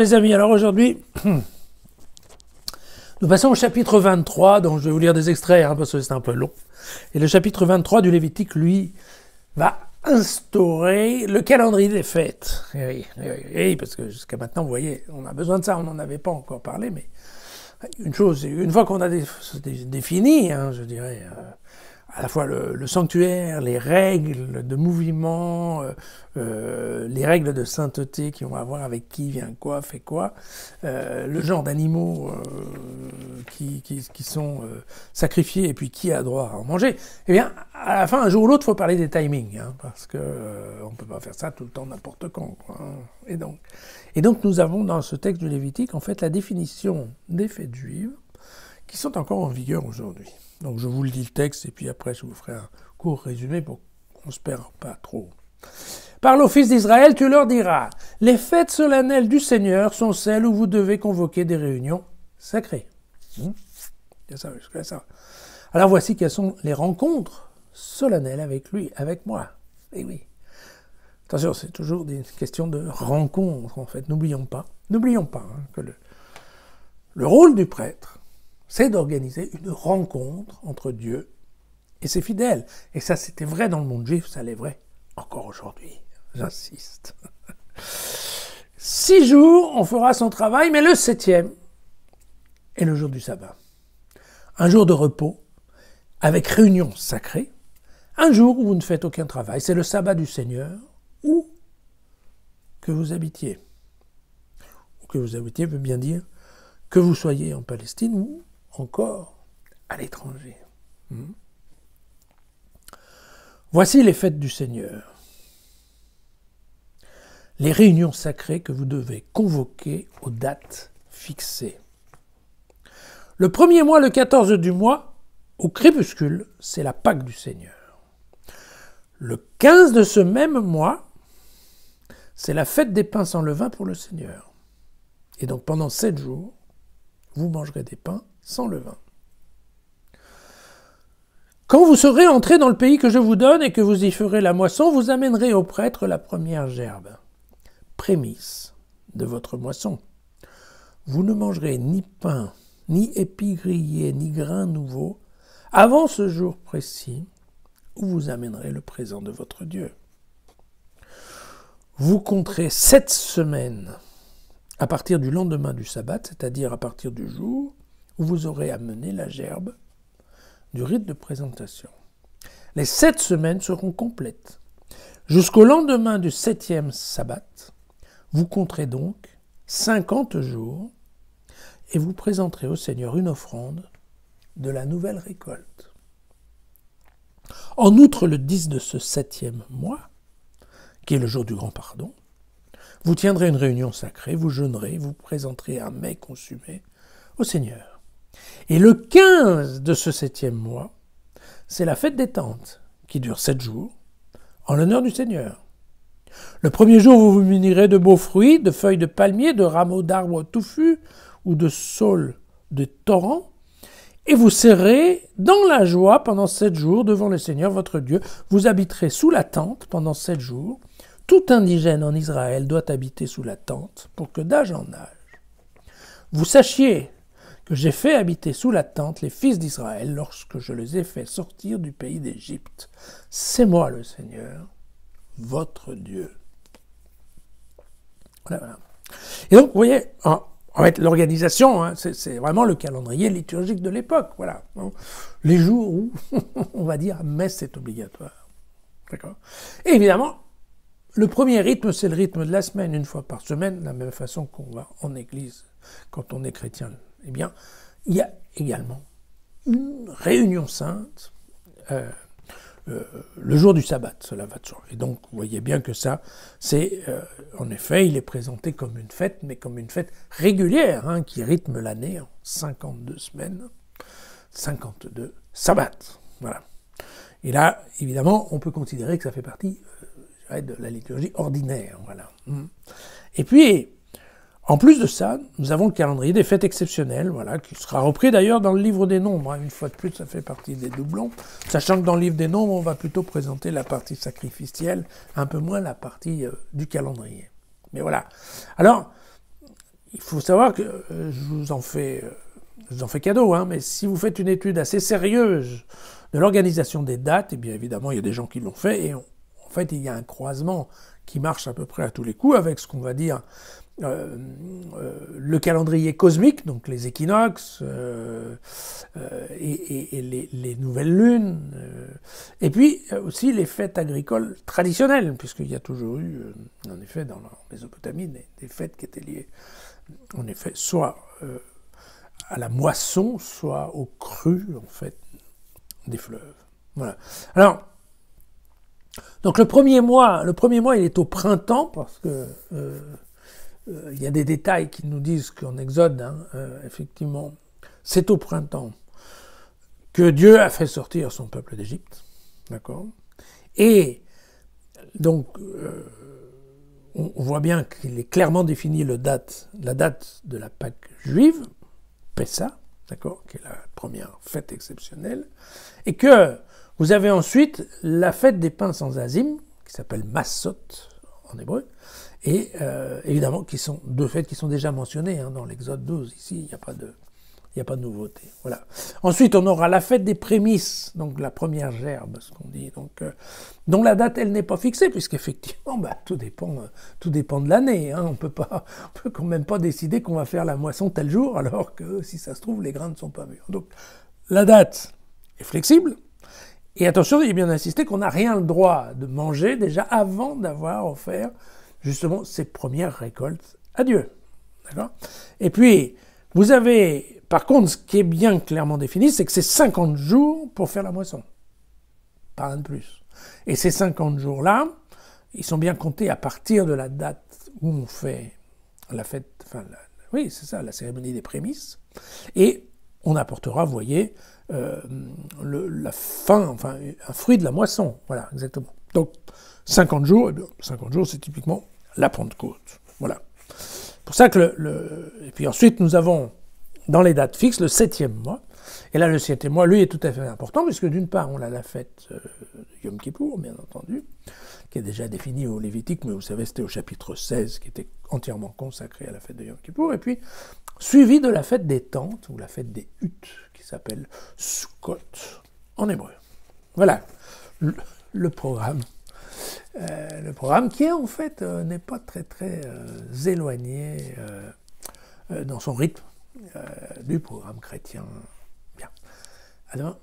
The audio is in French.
Les amis, alors aujourd'hui, nous passons au chapitre 23, dont je vais vous lire des extraits, parce que c'est un peu long. Et le chapitre 23 du Lévitique, lui, va instaurer le calendrier des fêtes. Oui, parce que jusqu'à maintenant, vous voyez, on a besoin de ça, on n'en avait pas encore parlé, mais une chose, une fois qu'on a défini, je dirais, à la fois le sanctuaire, les règles de mouvement, les règles de sainteté qui ont à voir avec qui vient quoi, fait quoi, le genre d'animaux qui sont sacrifiés et puis qui a droit à en manger, eh bien, à la fin, un jour ou l'autre, il faut parler des timings, parce que on ne peut pas faire ça tout le temps n'importe quand, quoi. Et donc, nous avons dans ce texte du Lévitique, en fait, la définition des fêtes juives qui sont encore en vigueur aujourd'hui. Donc je vous lis le texte et puis après je vous ferai un court résumé pour qu'on ne se perde pas trop. Parle aux fils d'Israël, tu leur diras, les fêtes solennelles du Seigneur sont celles où vous devez convoquer des réunions sacrées. C'est ça, jusqu'à ça. Alors voici quelles sont les rencontres solennelles avec lui, avec moi. Et oui. Attention, c'est toujours des questions de rencontres en fait. N'oublions pas que le rôle du prêtre, c'est d'organiser une rencontre entre Dieu et ses fidèles. Et ça, c'était vrai dans le monde juif, ça l'est vrai encore aujourd'hui. J'insiste. 6 jours, on fera son travail, mais le 7e est le jour du sabbat. Un jour de repos, avec réunion sacrée. Un jour où vous ne faites aucun travail. C'est le sabbat du Seigneur, où que vous habitiez. Où que vous habitiez veut bien dire que vous soyez en Palestine ou encore à l'étranger. Voici les fêtes du Seigneur. Les réunions sacrées que vous devez convoquer aux dates fixées. Le premier mois, le 14 du mois, au crépuscule, c'est la Pâque du Seigneur. Le 15 de ce même mois, c'est la fête des pains sans levain pour le Seigneur. Et donc pendant 7 jours, vous mangerez des pains sans levain. Quand vous serez entrés dans le pays que je vous donne et que vous y ferez la moisson, vous amènerez au prêtre la première gerbe, prémisse de votre moisson. Vous ne mangerez ni pain, ni épis grillés, ni grains nouveaux, avant ce jour précis où vous amènerez le présent de votre Dieu. Vous compterez 7 semaines à partir du lendemain du sabbat, c'est-à-dire à partir du jour où vous aurez amené la gerbe du rite de présentation. Les 7 semaines seront complètes. Jusqu'au lendemain du 7e sabbat, vous compterez donc 50 jours et vous présenterez au Seigneur une offrande de la nouvelle récolte. En outre, le 10 de ce 7e mois, qui est le jour du grand pardon, vous tiendrez une réunion sacrée, vous jeûnerez, vous présenterez un mets consumé au Seigneur. Et le 15 de ce 7e mois, c'est la fête des tentes, qui dure 7 jours, en l'honneur du Seigneur. Le premier jour, vous vous munirez de beaux fruits, de feuilles de palmier, de rameaux d'arbres touffus ou de saules de torrents, et vous serez dans la joie pendant 7 jours devant le Seigneur votre Dieu. Vous habiterez sous la tente pendant 7 jours. Tout indigène en Israël doit habiter sous la tente pour que d'âge en âge, vous sachiez que j'ai fait habiter sous la tente les fils d'Israël lorsque je les ai fait sortir du pays d'Égypte. C'est moi le Seigneur, votre Dieu. Voilà. Et donc, vous voyez, en fait, l'organisation, c'est vraiment le calendrier liturgique de l'époque. Voilà. Les jours où, on va dire, messe est obligatoire. D'accord ? Et évidemment, le premier rythme, c'est le rythme de la semaine, une fois par semaine, de la même façon qu'on va en église quand on est chrétien. Eh bien, il y a également une réunion sainte le jour du sabbat, cela va de soi. Et donc, vous voyez bien que ça, c'est, en effet, il est présenté comme une fête, mais comme une fête régulière, qui rythme l'année en 52 semaines, 52 sabbats. Voilà. Et là, évidemment, on peut considérer que ça fait partie de la liturgie ordinaire. Voilà. Et puis, en plus de ça, nous avons le calendrier des fêtes exceptionnelles, voilà, qui sera repris d'ailleurs dans le livre des Nombres. Une fois de plus, ça fait partie des doublons, sachant que dans le livre des Nombres, on va plutôt présenter la partie sacrificielle, un peu moins la partie du calendrier. Mais voilà. Alors, il faut savoir que je vous en fais cadeau, hein, mais si vous faites une étude assez sérieuse de l'organisation des dates, eh bien évidemment, il y a des gens qui l'ont fait, et en fait, il y a un croisement qui marche à peu près à tous les coups avec ce qu'on va dire le calendrier cosmique, donc les équinoxes et les nouvelles lunes, et puis aussi les fêtes agricoles traditionnelles, puisqu'il y a toujours eu, en effet, dans la Mésopotamie, des fêtes qui étaient liées, en effet, soit à la moisson, soit au cru, en fait, des fleuves. Voilà. Alors, donc le premier mois, il est au printemps, parce que il y a des détails qui nous disent qu'en Exode, hein, effectivement, c'est au printemps que Dieu a fait sortir son peuple d'Égypte, d'accord. Et donc, on voit bien qu'il est clairement défini la date de la Pâque juive, Pessa, d'accord, qui est la première fête exceptionnelle, et que vous avez ensuite la fête des pains sans azim, qui s'appelle Massot en hébreu, et évidemment qui sont deux fêtes qui sont déjà mentionnées hein, dans l'Exode 12. Ici, il n'y a pas de nouveauté. Voilà. Ensuite, on aura la fête des prémices, donc la première gerbe, ce qu'on dit, donc dont la date elle n'est pas fixée, puisqu'effectivement, tout dépend de l'année. Hein. On peut quand même pas décider qu'on va faire la moisson tel jour, alors que si ça se trouve, les grains ne sont pas mûrs. Donc la date est flexible. Et attention, il est bien insisté qu'on n'a rien le droit de manger déjà avant d'avoir offert justement ces premières récoltes à Dieu. D'accord ? Et puis, vous avez, par contre, ce qui est bien clairement défini, c'est que c'est 50 jours pour faire la moisson. Pas rien de plus. Et ces 50 jours-là, ils sont bien comptés à partir de la date où on fait la fête, oui, c'est ça, la cérémonie des prémices. Et on apportera, vous voyez, la fin, enfin, un fruit de la moisson. Voilà, exactement. Donc, 50 jours, 50 jours, c'est typiquement la Pentecôte. Voilà. C'est pour ça que et puis ensuite, nous avons, dans les dates fixes, le 7e mois. Et là, le 7e mois, lui, est tout à fait important, puisque d'une part, on a la fête de Yom Kippour, bien entendu, qui est déjà définie au Lévitique, mais vous savez, c'était au chapitre 16, qui était entièrement consacré à la fête de Yom Kippour, et puis suivi de la fête des tentes, ou la fête des huttes, qui s'appelle Sukkot, en hébreu. Voilà, le programme. Le programme qui, en fait, n'est pas très, très éloigné dans son rythme du programme chrétien. Bien. Alors,